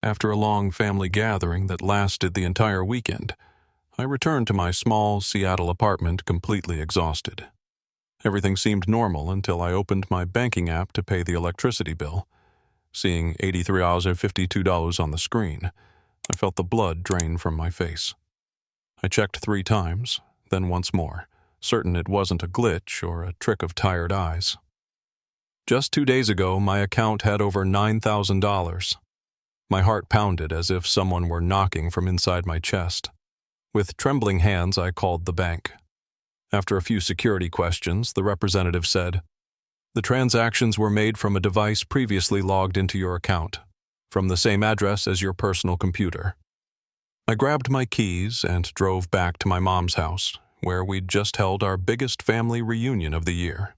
After a long family gathering that lasted the entire weekend, I returned to my small Seattle apartment completely exhausted. Everything seemed normal until I opened my banking app to pay the electricity bill. Seeing $83.52 on the screen, I felt the blood drain from my face. I checked 3 times, then once more, certain it wasn't a glitch or a trick of tired eyes. Just 2 days ago, my account had over $9,000. My heart pounded as if someone were knocking from inside my chest. With trembling hands, I called the bank. After a few security questions, the representative said, "The transactions were made from a device previously logged into your account, from the same address as your personal computer." I grabbed my keys and drove back to my mom's house, where we'd just held our biggest family reunion of the year.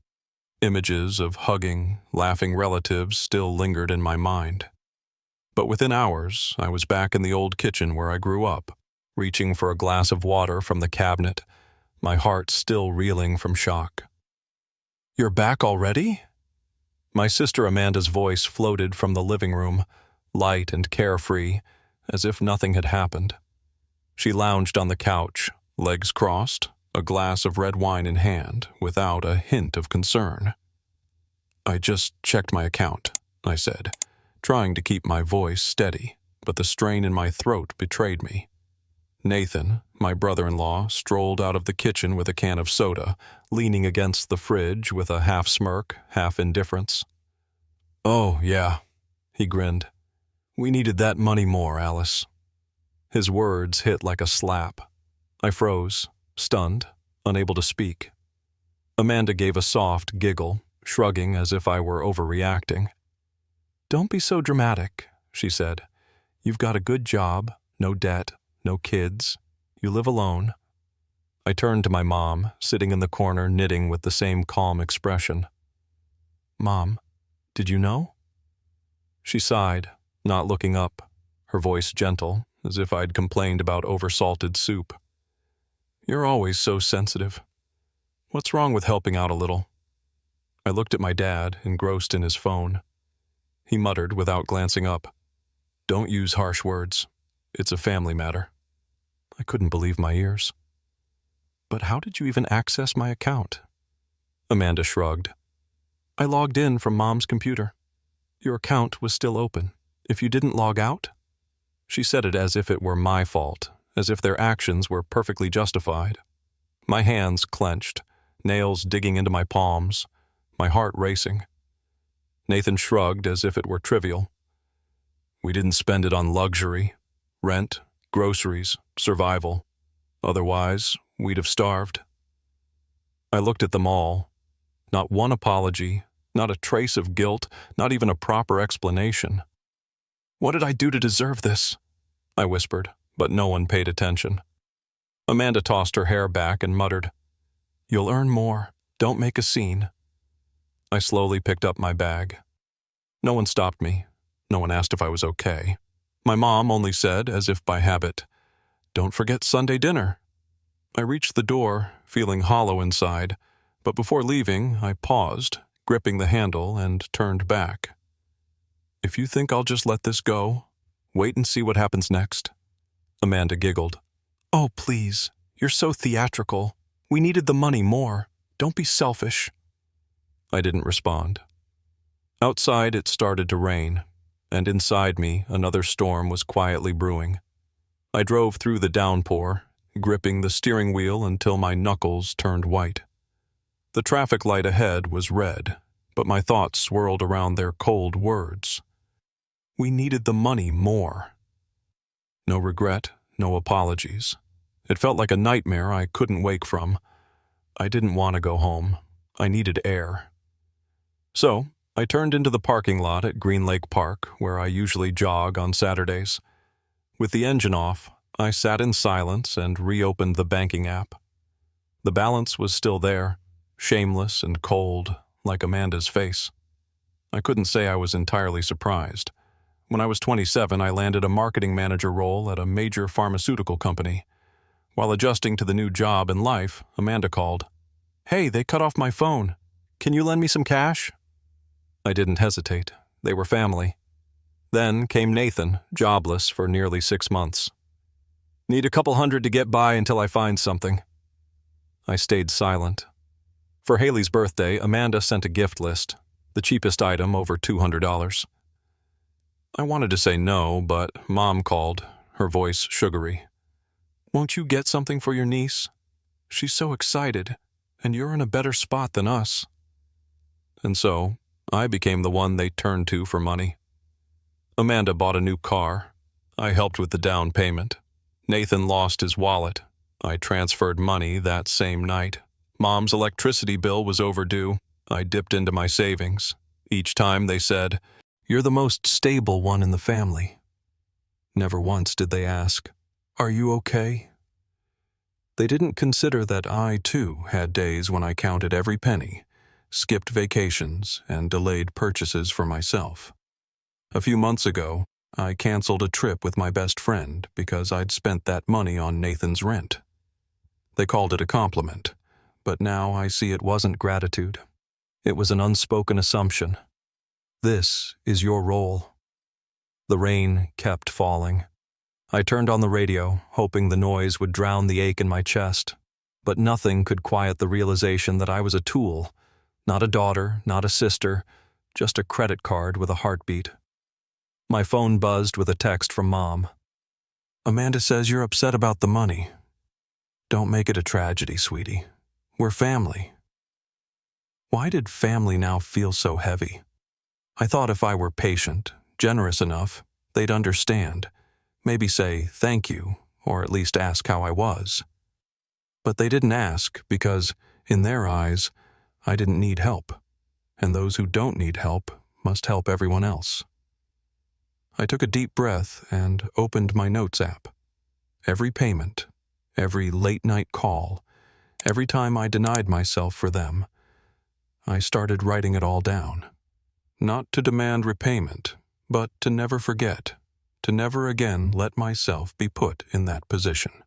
Images of hugging, laughing relatives still lingered in my mind. But within hours, I was back in the old kitchen where I grew up, reaching for a glass of water from the cabinet, my heart still reeling from shock. "You're back already?" My sister Amanda's voice floated from the living room, light and carefree, as if nothing had happened. She lounged on the couch, legs crossed, a glass of red wine in hand, without a hint of concern. "I just checked my account," I said, trying to keep my voice steady, but the strain in my throat betrayed me. Nathan, my brother-in-law, strolled out of the kitchen with a can of soda, leaning against the fridge with a half smirk, half indifference. "Oh, yeah," he grinned. "We needed that money more, Alice." His words hit like a slap. I froze, stunned, unable to speak. Amanda gave a soft giggle, shrugging as if I were overreacting. "Don't be so dramatic," she said. "You've got a good job, no debt, no kids. You live alone." I turned to my mom, sitting in the corner knitting with the same calm expression. "Mom, did you know?" She sighed, not looking up, her voice gentle, as if I'd complained about oversalted soup. "You're always so sensitive. What's wrong with helping out a little?" I looked at my dad, engrossed in his phone. He muttered without glancing up, "Don't use harsh words. It's a family matter." I couldn't believe my ears. "But how did you even access my account?" Amanda shrugged. "I logged in from Mom's computer. Your account was still open. If you didn't log out?" She said it as if it were my fault, as if their actions were perfectly justified. My hands clenched, nails digging into my palms, my heart racing. Nathan shrugged as if it were trivial. "We didn't spend it on luxury, rent, groceries, survival. Otherwise, we'd have starved." I looked at them all. Not one apology, not a trace of guilt, not even a proper explanation. "What did I do to deserve this?" I whispered, but no one paid attention. Amanda tossed her hair back and muttered, "You'll earn more. Don't make a scene." I slowly picked up my bag. No one stopped me. No one asked if I was okay. My mom only said, as if by habit, "Don't forget Sunday dinner." I reached the door, feeling hollow inside, but before leaving, I paused, gripping the handle, and turned back. "If you think I'll just let this go, wait and see what happens next." Amanda giggled. "Oh, please. You're so theatrical. We needed the money more. Don't be selfish." I didn't respond. Outside, it started to rain, and inside me, another storm was quietly brewing. I drove through the downpour, gripping the steering wheel until my knuckles turned white. The traffic light ahead was red, but my thoughts swirled around their cold words. We needed the money more. No regret, no apologies. It felt like a nightmare I couldn't wake from. I didn't want to go home. I needed air. So, I turned into the parking lot at Green Lake Park, where I usually jog on Saturdays. With the engine off, I sat in silence and reopened the banking app. The balance was still there, shameless and cold, like Amanda's face. I couldn't say I was entirely surprised. When I was 27, I landed a marketing manager role at a major pharmaceutical company. While adjusting to the new job and life, Amanda called. "Hey, they cut off my phone. Can you lend me some cash?" I didn't hesitate. They were family. Then came Nathan, jobless for nearly 6 months. Need a couple hundred to get by until I find something. I stayed silent. For Haley's birthday, Amanda sent a gift list, the cheapest item over $200. I wanted to say no, but Mom called, her voice sugary. Won't you get something for your niece? She's so excited, and you're in a better spot than us. And so, I became the one they turned to for money. Amanda bought a new car. I helped with the down payment. Nathan lost his wallet. I transferred money that same night. Mom's electricity bill was overdue. I dipped into my savings. Each time they said, "You're the most stable one in the family." Never once did they ask, "Are you okay?" They didn't consider that I, too, had days when I counted every penny, skipped vacations, and delayed purchases for myself. A few months ago, I canceled a trip with my best friend because I'd spent that money on Nathan's rent. They called it a compliment, but now I see it wasn't gratitude. It was an unspoken assumption. This is your role. The rain kept falling. I turned on the radio, hoping the noise would drown the ache in my chest, but nothing could quiet the realization that I was a tool, not a daughter, not a sister, just a credit card with a heartbeat. My phone buzzed with a text from Mom. "Amanda says you're upset about the money. Don't make it a tragedy, sweetie. We're family." Why did family now feel so heavy? I thought if I were patient, generous enough, they'd understand, maybe say thank you, or at least ask how I was. But they didn't ask because, in their eyes, I didn't need help, and those who don't need help must help everyone else. I took a deep breath and opened my notes app. Every payment, every late-night call, every time I denied myself for them, I started writing it all down. Not to demand repayment, but to never forget, to never again let myself be put in that position.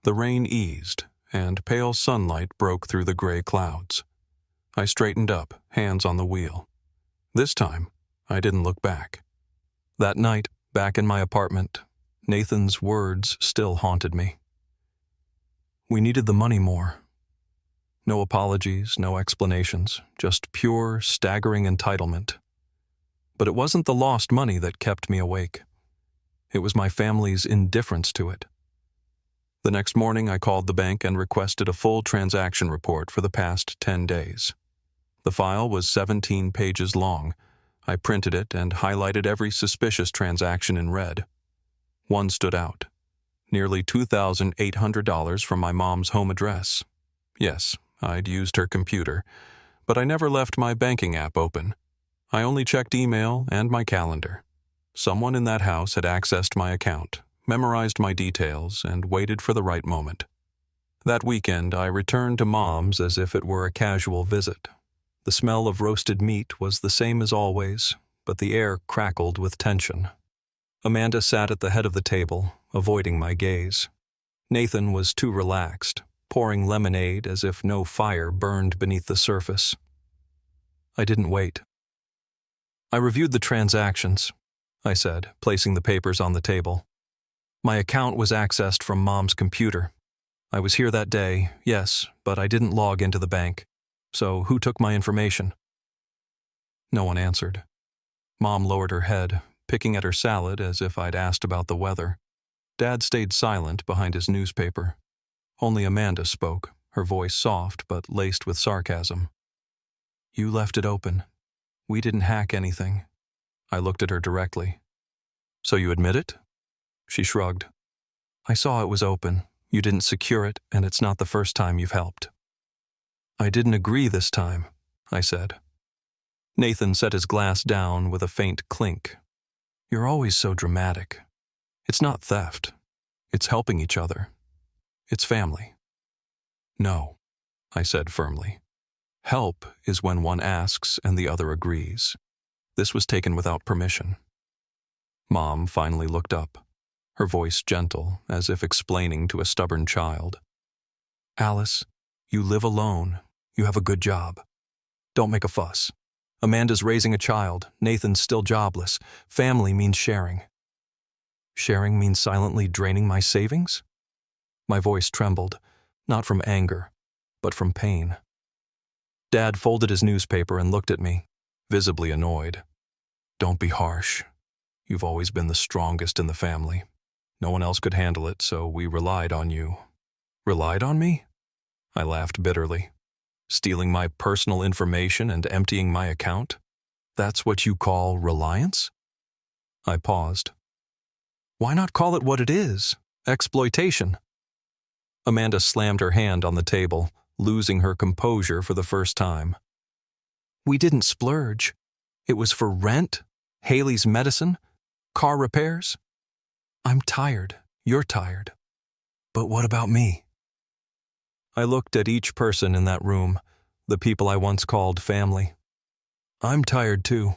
The rain eased, and pale sunlight broke through the gray clouds. I straightened up, hands on the wheel. This time, I didn't look back. That night, back in my apartment, Nathan's words still haunted me. We needed the money more. No apologies, no explanations, just pure, staggering entitlement. But it wasn't the lost money that kept me awake. It was my family's indifference to it. The next morning, I called the bank and requested a full transaction report for the past 10 days. The file was 17 pages long. I printed it and highlighted every suspicious transaction in red. One stood out. Nearly $2,800 from my mom's home address. Yes, I'd used her computer, but I never left my banking app open. I only checked email and my calendar. Someone in that house had accessed my account, memorized my details, and waited for the right moment. That weekend, I returned to Mom's as if it were a casual visit. The smell of roasted meat was the same as always, but the air crackled with tension. Amanda sat at the head of the table, avoiding my gaze. Nathan was too relaxed, pouring lemonade as if no fire burned beneath the surface. I didn't wait. I reviewed the transactions, I said, placing the papers on the table. My account was accessed from Mom's computer. I was here that day, yes, but I didn't log into the bank. So who took my information? No one answered. Mom lowered her head, picking at her salad as if I'd asked about the weather. Dad stayed silent behind his newspaper. Only Amanda spoke, her voice soft but laced with sarcasm. You left it open. We didn't hack anything. I looked at her directly. So you admit it? She shrugged. I saw it was open. You didn't secure it, and it's not the first time you've helped. I didn't agree this time, I said. Nathan set his glass down with a faint clink. You're always so dramatic. It's not theft. It's helping each other. It's family. No, I said firmly. Help is when one asks and the other agrees. This was taken without permission. Mom finally looked up, her voice gentle, as if explaining to a stubborn child. Alice, you live alone. You have a good job. Don't make a fuss. Amanda's raising a child. Nathan's still jobless. Family means sharing. Sharing means silently draining my savings? My voice trembled, not from anger, but from pain. Dad folded his newspaper and looked at me, visibly annoyed. Don't be harsh. You've always been the strongest in the family. No one else could handle it, so we relied on you. Relied on me? I laughed bitterly. Stealing my personal information and emptying my account? That's what you call reliance? I paused. Why not call it what it is? Exploitation. Amanda slammed her hand on the table, losing her composure for the first time. We didn't splurge. It was for rent, Haley's medicine, car repairs. I'm tired. You're tired. But what about me? I looked at each person in that room, the people I once called family. I'm tired too.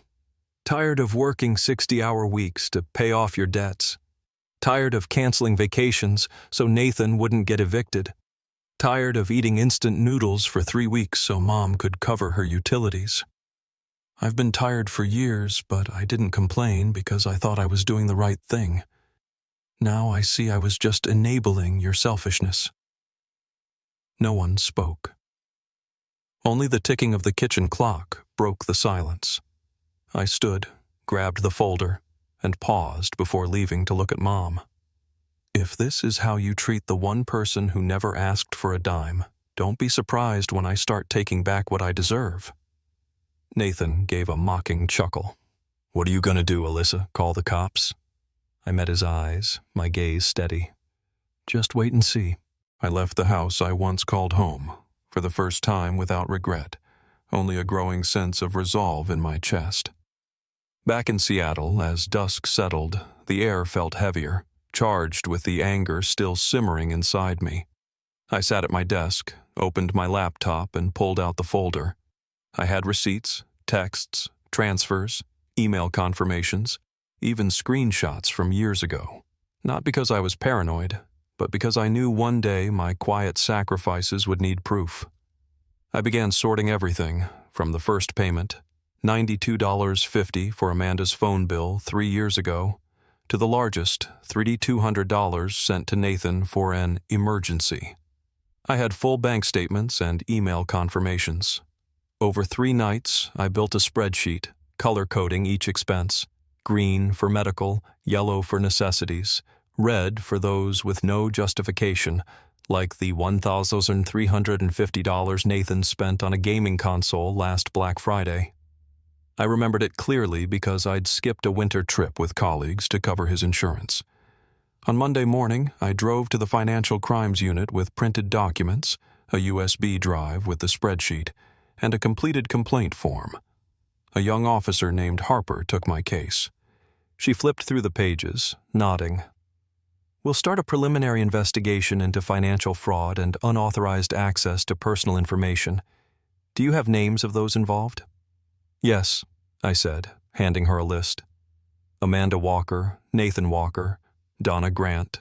Tired of working 60-hour weeks to pay off your debts. Tired of canceling vacations so Nathan wouldn't get evicted. Tired of eating instant noodles for 3 weeks so Mom could cover her utilities. I've been tired for years, but I didn't complain because I thought I was doing the right thing. Now I see I was just enabling your selfishness. No one spoke. Only the ticking of the kitchen clock broke the silence. I stood, grabbed the folder, and paused before leaving to look at Mom. If this is how you treat the one person who never asked for a dime, don't be surprised when I start taking back what I deserve. Nathan gave a mocking chuckle. What are you gonna do, Alyssa? Call the cops? I met his eyes, my gaze steady. Just wait and see. I left the house I once called home, for the first time without regret, only a growing sense of resolve in my chest. Back in Seattle, as dusk settled, the air felt heavier, charged with the anger still simmering inside me. I sat at my desk, opened my laptop, and pulled out the folder. I had receipts, texts, transfers, email confirmations, even screenshots from years ago. Not because I was paranoid, but because I knew one day my quiet sacrifices would need proof. I began sorting everything, from the first payment, $92.50 for Amanda's phone bill 3 years ago, to the largest, $3,200 sent to Nathan for an emergency. I had full bank statements and email confirmations. Over 3 nights, I built a spreadsheet, color-coding each expense, green for medical, yellow for necessities, red for those with no justification, like the $1,350 Nathan spent on a gaming console last Black Friday. I remembered it clearly because I'd skipped a winter trip with colleagues to cover his insurance. On Monday morning, I drove to the Financial Crimes Unit with printed documents, a USB drive with the spreadsheet, and a completed complaint form. A young officer named Harper took my case. She flipped through the pages, nodding. We'll start a preliminary investigation into financial fraud and unauthorized access to personal information. Do you have names of those involved? Yes, I said, handing her a list. Amanda Walker, Nathan Walker, Donna Grant,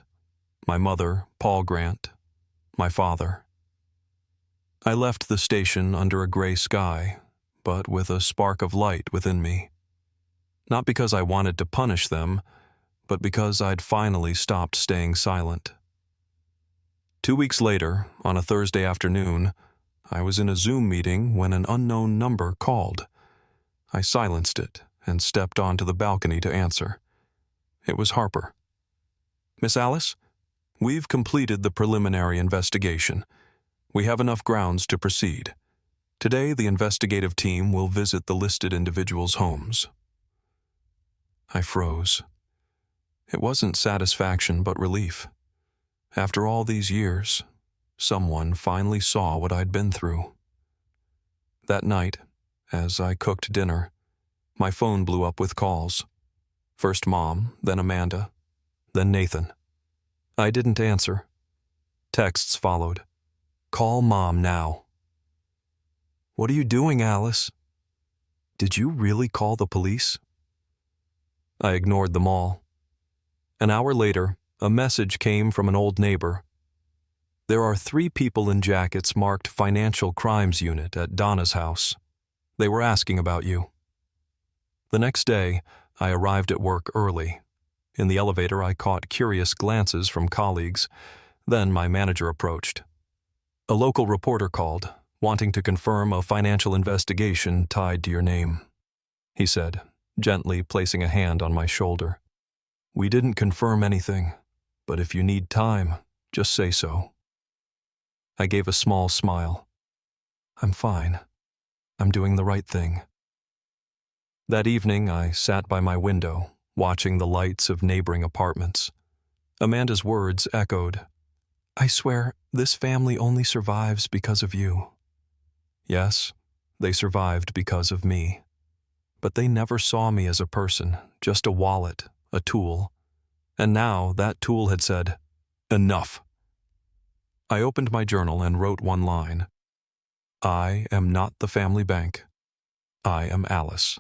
my mother, Paul Grant, my father. I left the station under a gray sky, but with a spark of light within me. Not because I wanted to punish them, but because I'd finally stopped staying silent. 2 weeks later, on a Thursday afternoon, I was in a Zoom meeting when an unknown number called. I silenced it and stepped onto the balcony to answer. It was Harper. Miss Alice, we've completed the preliminary investigation. We have enough grounds to proceed. Today, the investigative team will visit the listed individuals' homes. I froze. It wasn't satisfaction but relief. After all these years, someone finally saw what I'd been through. That night, as I cooked dinner, my phone blew up with calls. First Mom, then Amanda, then Nathan. I didn't answer. Texts followed. Call Mom now. What are you doing, Alice? Did you really call the police? I ignored them all. An hour later, a message came from an old neighbor. There are 3 people in jackets marked Financial Crimes Unit at Donna's house. They were asking about you. The next day, I arrived at work early. In the elevator, I caught curious glances from colleagues. Then my manager approached. A local reporter called, wanting to confirm a financial investigation tied to your name, he said, gently placing a hand on my shoulder. We didn't confirm anything, but if you need time, just say so. I gave a small smile. I'm fine. I'm doing the right thing. That evening, I sat by my window, watching the lights of neighboring apartments. Amanda's words echoed. I swear, this family only survives because of you. Yes, they survived because of me. But they never saw me as a person, just a wallet, a tool. And now that tool had said, enough. I opened my journal and wrote one line. I am not the family bank. I am Alice.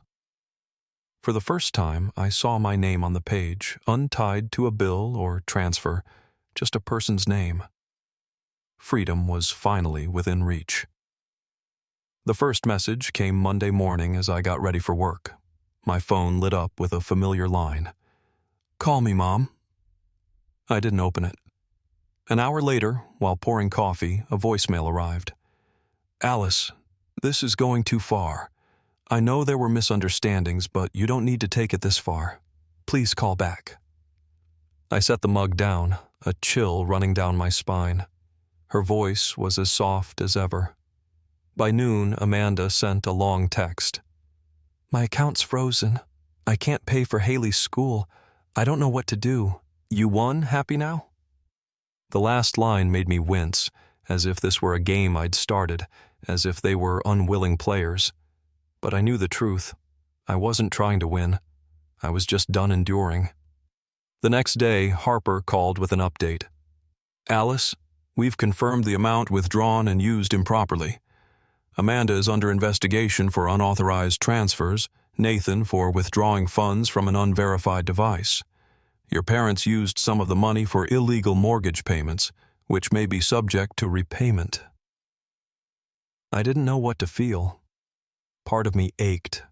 For the first time, I saw my name on the page, untied to a bill or transfer, just a person's name. Freedom was finally within reach. The first message came Monday morning as I got ready for work. My phone lit up with a familiar line. Call me, Mom. I didn't open it. An hour later, while pouring coffee, a voicemail arrived. Alice, this is going too far. I know there were misunderstandings, but you don't need to take it this far. Please call back. I set the mug down, a chill running down my spine. Her voice was as soft as ever. By noon, Amanda sent a long text. My account's frozen. I can't pay for Haley's school. I don't know what to do. You won, happy now? The last line made me wince, as if this were a game I'd started, as if they were unwilling players. But I knew the truth. I wasn't trying to win. I was just done enduring. The next day, Harper called with an update. Alice, we've confirmed the amount withdrawn and used improperly. Amanda is under investigation for unauthorized transfers, Nathan for withdrawing funds from an unverified device. Your parents used some of the money for illegal mortgage payments, which may be subject to repayment. I didn't know what to feel. Part of me ached,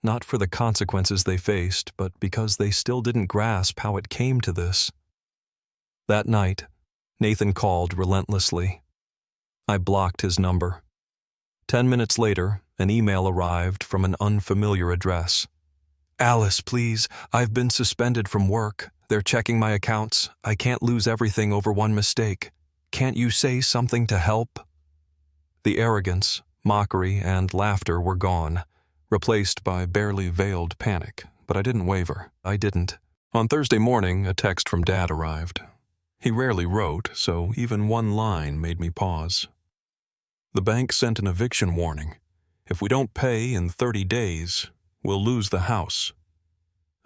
not for the consequences they faced, but because they still didn't grasp how it came to this. That night, Nathan called relentlessly. I blocked his number. 10 minutes later, an email arrived from an unfamiliar address. Alice, please, I've been suspended from work. They're checking my accounts. I can't lose everything over one mistake. Can't you say something to help? The arrogance, mockery, and laughter were gone, replaced by barely veiled panic, but I didn't waver. I didn't. On Thursday morning, a text from Dad arrived. He rarely wrote, so even one line made me pause. The bank sent an eviction warning. If we don't pay in 30 days, we'll lose the house.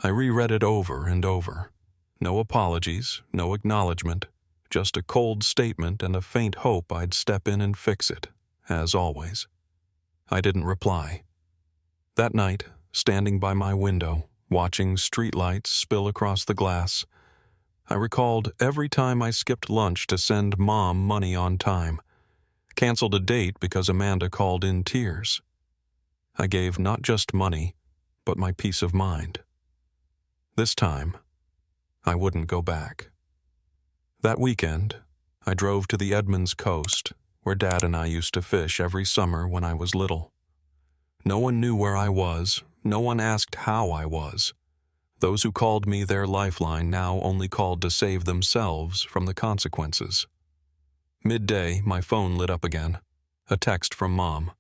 I reread it over and over. No apologies, no acknowledgement, just a cold statement and a faint hope I'd step in and fix it, as always. I didn't reply. That night, standing by my window, watching streetlights spill across the glass, I recalled every time I skipped lunch to send Mom money on time, canceled a date because Amanda called in tears. I gave not just money, but my peace of mind. This time, I wouldn't go back. That weekend, I drove to the Edmonds coast, where Dad and I used to fish every summer when I was little. No one knew where I was, no one asked how I was. Those who called me their lifeline now only called to save themselves from the consequences. Midday, my phone lit up again. A text from Mom.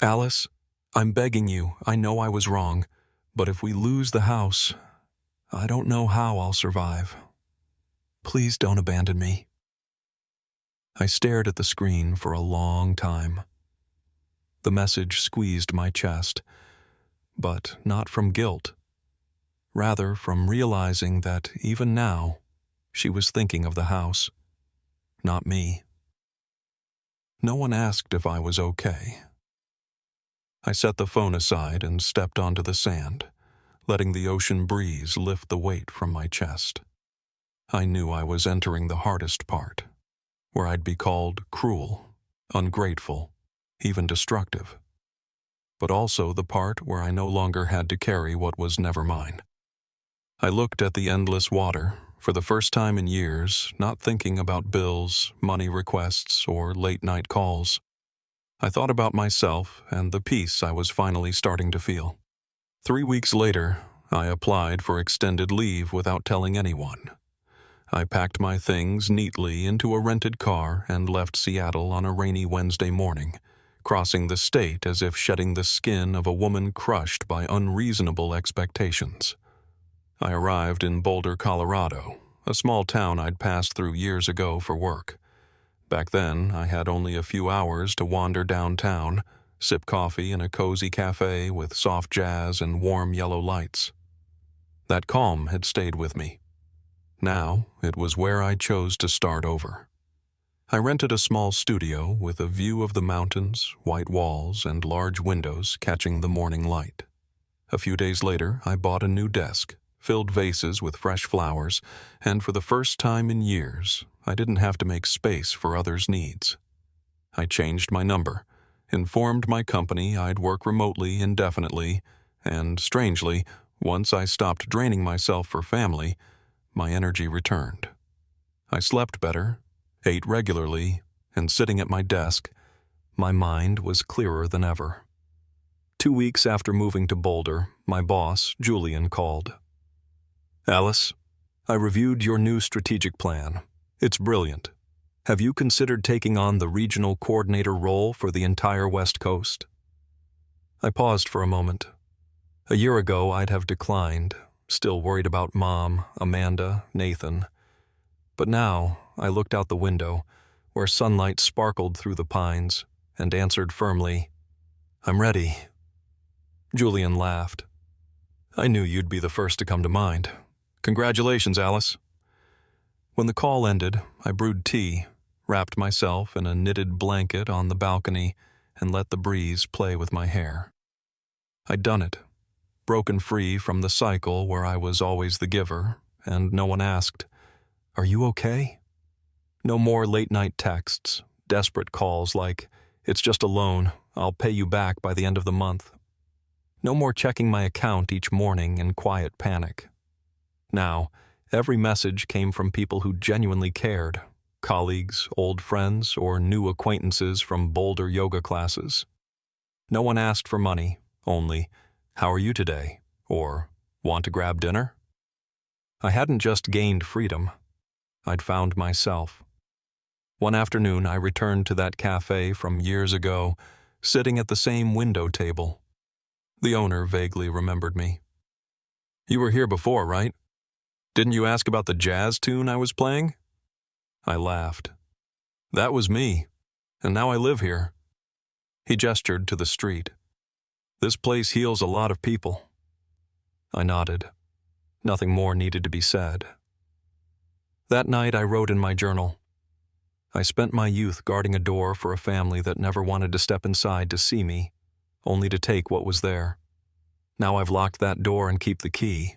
Alice, I'm begging you, I know I was wrong, but if we lose the house, I don't know how I'll survive. Please don't abandon me. I stared at the screen for a long time. The message squeezed my chest, but not from guilt. Rather from realizing that even now, she was thinking of the house, not me. No one asked if I was okay. I set the phone aside and stepped onto the sand, letting the ocean breeze lift the weight from my chest. I knew I was entering the hardest part, where I'd be called cruel, ungrateful, even destructive. but also the part where I no longer had to carry what was never mine. I looked at the endless water, for the first time in years, not thinking about bills, money requests, or late-night calls. I thought about myself and the peace I was finally starting to feel. 3 weeks later, I applied for extended leave without telling anyone. I packed my things neatly into a rented car and left Seattle on a rainy Wednesday morning, crossing the state as if shedding the skin of a woman crushed by unreasonable expectations. I arrived in Boulder, Colorado, a small town I'd passed through years ago for work. Back then, I had only a few hours to wander downtown, sip coffee in a cozy cafe with soft jazz and warm yellow lights. That calm had stayed with me. Now, it was where I chose to start over. I rented a small studio with a view of the mountains, white walls, and large windows catching the morning light. A few days later, I bought a new desk, filled vases with fresh flowers, and for the first time in years, I didn't have to make space for others' needs. I changed my number, informed my company I'd work remotely indefinitely, and strangely, once I stopped draining myself for family, my energy returned. I slept better, ate regularly, and sitting at my desk, my mind was clearer than ever. 2 weeks after moving to Boulder, my boss, Julian, called. "Alice, I reviewed your new strategic plan. It's brilliant. Have you considered taking on the regional coordinator role for the entire West Coast?" I paused for a moment. A year ago, I'd have declined, still worried about Mom, Amanda, Nathan. But now, I looked out the window, where sunlight sparkled through the pines, and answered firmly, "I'm ready." Julian laughed. "I knew you'd be the first to come to mind. Congratulations, Alice." When the call ended, I brewed tea, wrapped myself in a knitted blanket on the balcony, and let the breeze play with my hair. I'd done it, broken free from the cycle where I was always the giver, and no one asked, "Are you okay?" No more late-night texts, desperate calls like, "It's just a loan, I'll pay you back by the end of the month." No more checking my account each morning in quiet panic. Now, every message came from people who genuinely cared, colleagues, old friends, or new acquaintances from Boulder yoga classes. No one asked for money, only, "How are you today?" or "Want to grab dinner?" I hadn't just gained freedom. I'd found myself. One afternoon, I returned to that cafe from years ago, sitting at the same window table. The owner vaguely remembered me. "You were here before, right? Didn't you ask about the jazz tune I was playing?" I laughed. "That was me, and now I live here." He gestured to the street. "This place heals a lot of people." I nodded. Nothing more needed to be said. That night I wrote in my journal, "I spent my youth guarding a door for a family that never wanted to step inside to see me, only to take what was there. Now I've locked that door and keep the key."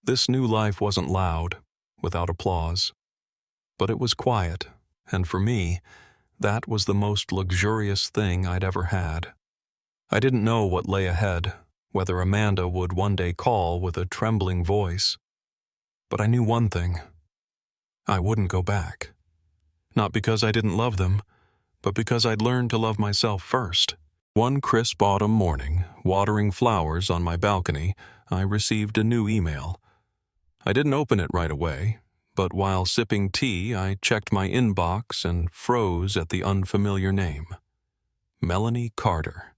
This new life wasn't loud, without applause. But it was quiet, and for me, that was the most luxurious thing I'd ever had. I didn't know what lay ahead, whether Amanda would one day call with a trembling voice. But I knew one thing. I wouldn't go back. Not because I didn't love them, but because I'd learned to love myself first. One crisp autumn morning, watering flowers on my balcony, I received a new email. I didn't open it right away, but while sipping tea, I checked my inbox and froze at the unfamiliar name. Melanie Carter.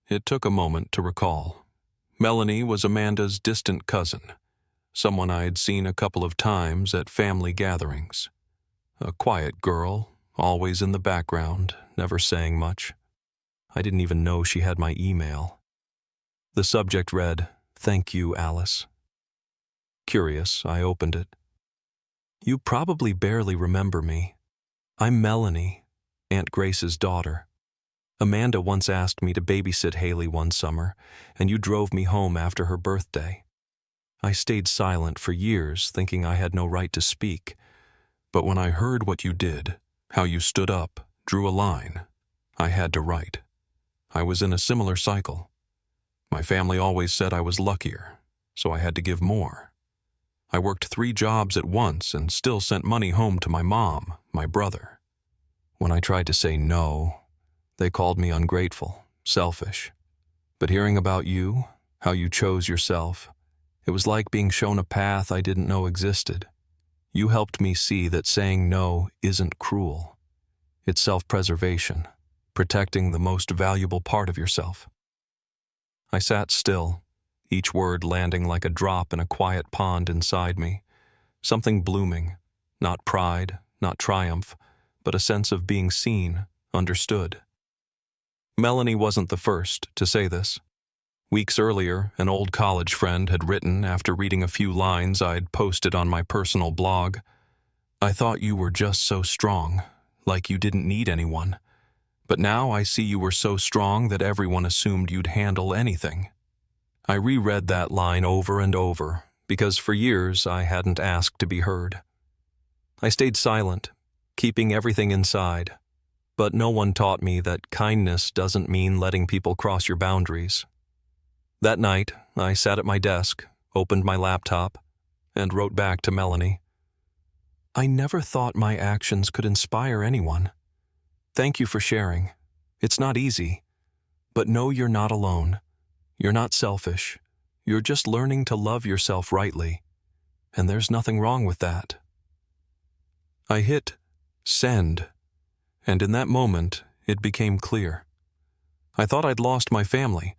It took a moment to recall. Melanie was Amanda's distant cousin, someone I'd seen a couple of times at family gatherings. A quiet girl, always in the background, never saying much. I didn't even know she had my email. The subject read, "Thank you, Alice." Curious, I opened it. "You probably barely remember me. I'm Melanie, Aunt Grace's daughter. Amanda once asked me to babysit Haley one summer, and you drove me home after her birthday. I stayed silent for years, thinking I had no right to speak. But when I heard what you did, how you stood up, drew a line, I had to write. I was in a similar cycle. My family always said I was luckier, so I had to give more. I worked 3 jobs at once and still sent money home to my mom, my brother. When I tried to say no, they called me ungrateful, selfish. But hearing about you, how you chose yourself, it was like being shown a path I didn't know existed. You helped me see that saying no isn't cruel. It's self-preservation, protecting the most valuable part of yourself. I sat still, each word landing like a drop in a quiet pond inside me, something blooming, not pride, not triumph, but a sense of being seen, understood. Melanie wasn't the first to say this. Weeks earlier, an old college friend had written after reading a few lines I'd posted on my personal blog, "I thought you were just so strong, like you didn't need anyone. But now I see you were so strong that everyone assumed you'd handle anything." I reread that line over and over, because for years I hadn't asked to be heard. I stayed silent, keeping everything inside, but no one taught me that kindness doesn't mean letting people cross your boundaries. That night, I sat at my desk, opened my laptop, and wrote back to Melanie. "I never thought my actions could inspire anyone. Thank you for sharing. It's not easy, but know you're not alone. You're not selfish. You're just learning to love yourself rightly, and there's nothing wrong with that." I hit send, and in that moment, it became clear. I thought I'd lost my family,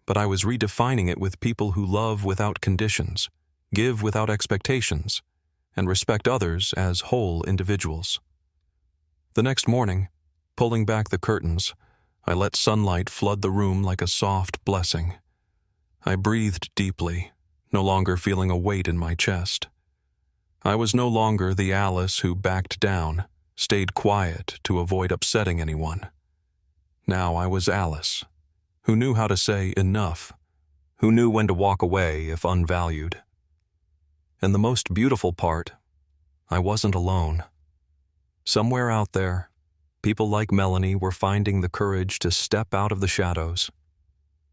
but I was redefining it with people who love without conditions, give without expectations, and respect others as whole individuals. The next morning, pulling back the curtains, I let sunlight flood the room like a soft blessing. I breathed deeply, no longer feeling a weight in my chest. I was no longer the Alice who backed down, stayed quiet to avoid upsetting anyone. Now I was Alice, who knew how to say enough, who knew when to walk away if unvalued. And the most beautiful part, I wasn't alone. Somewhere out there, people like Melanie were finding the courage to step out of the shadows.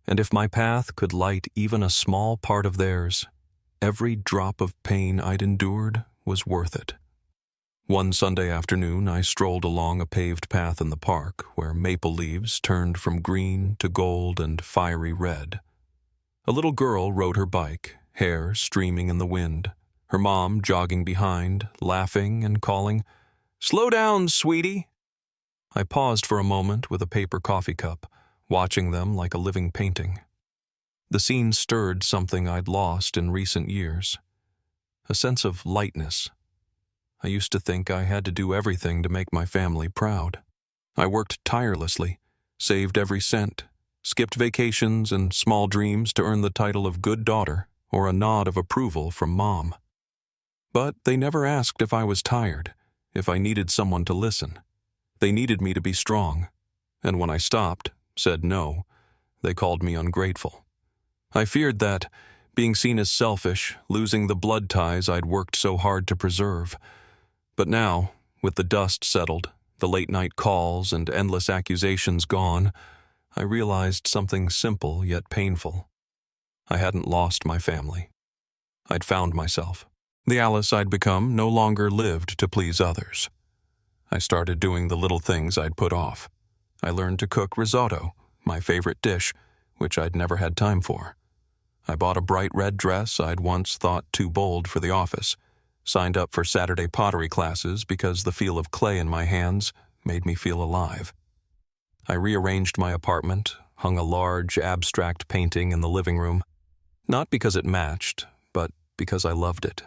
And if my path could light even a small part of theirs, every drop of pain I'd endured was worth it. One Sunday afternoon, I strolled along a paved path in the park where maple leaves turned from green to gold and fiery red. A little girl rode her bike, hair streaming in the wind, her mom jogging behind, laughing and calling, "Slow down, sweetie." I paused for a moment with a paper coffee cup, watching them like a living painting. The scene stirred something I'd lost in recent years, a sense of lightness. I used to think I had to do everything to make my family proud. I worked tirelessly, saved every cent, skipped vacations and small dreams to earn the title of good daughter or a nod of approval from Mom. But they never asked if I was tired, if I needed someone to listen. They needed me to be strong, and when I stopped, said no, they called me ungrateful. I feared that, being seen as selfish, losing the blood ties I'd worked so hard to preserve. But now, with the dust settled, the late-night calls and endless accusations gone, I realized something simple yet painful. I hadn't lost my family. I'd found myself. The Alice I'd become no longer lived to please others. I started doing the little things I'd put off. I learned to cook risotto, my favorite dish, which I'd never had time for. I bought a bright red dress I'd once thought too bold for the office, signed up for Saturday pottery classes because the feel of clay in my hands made me feel alive. I rearranged my apartment, hung a large, abstract painting in the living room, not because it matched, but because I loved it.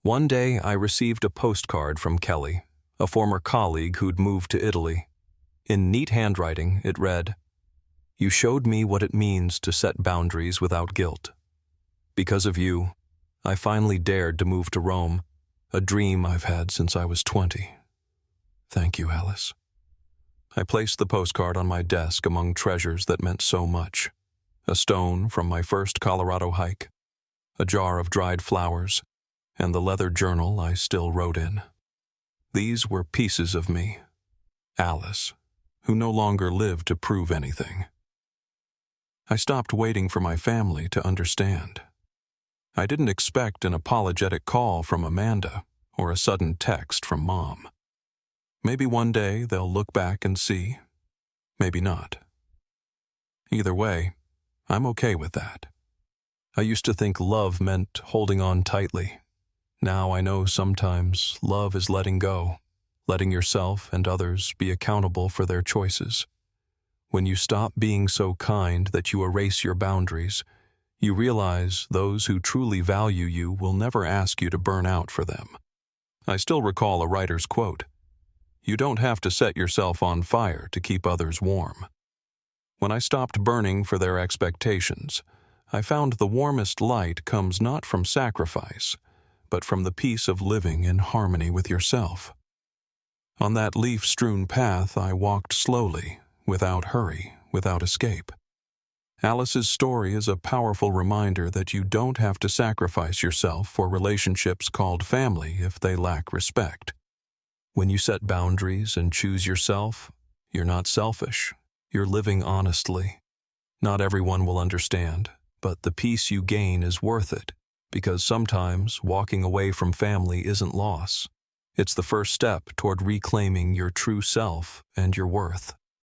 One day, I received a postcard from Kelly, a former colleague who'd moved to Italy. In neat handwriting, it read, "You showed me what it means to set boundaries without guilt. Because of you, I finally dared to move to Rome, a dream I've had since I was 20. Thank you, Alice." I placed the postcard on my desk among treasures that meant so much. A stone from my first Colorado hike, a jar of dried flowers, and the leather journal I still wrote in. These were pieces of me, Alice, who no longer lived to prove anything. I stopped waiting for my family to understand. I didn't expect an apologetic call from Amanda or a sudden text from Mom. Maybe one day they'll look back and see. Maybe not. Either way, I'm okay with that. I used to think love meant holding on tightly. Now I know sometimes love is letting go, letting yourself and others be accountable for their choices. When you stop being so kind that you erase your boundaries, you realize those who truly value you will never ask you to burn out for them. I still recall a writer's quote, "You don't have to set yourself on fire to keep others warm." When I stopped burning for their expectations, I found the warmest light comes not from sacrifice, but from the peace of living in harmony with yourself. On that leaf-strewn path, I walked slowly, without hurry, without escape. Alice's story is a powerful reminder that you don't have to sacrifice yourself for relationships called family if they lack respect. When you set boundaries and choose yourself, you're not selfish. You're living honestly. Not everyone will understand, but the peace you gain is worth it, because sometimes walking away from family isn't loss. It's the first step toward reclaiming your true self and your worth.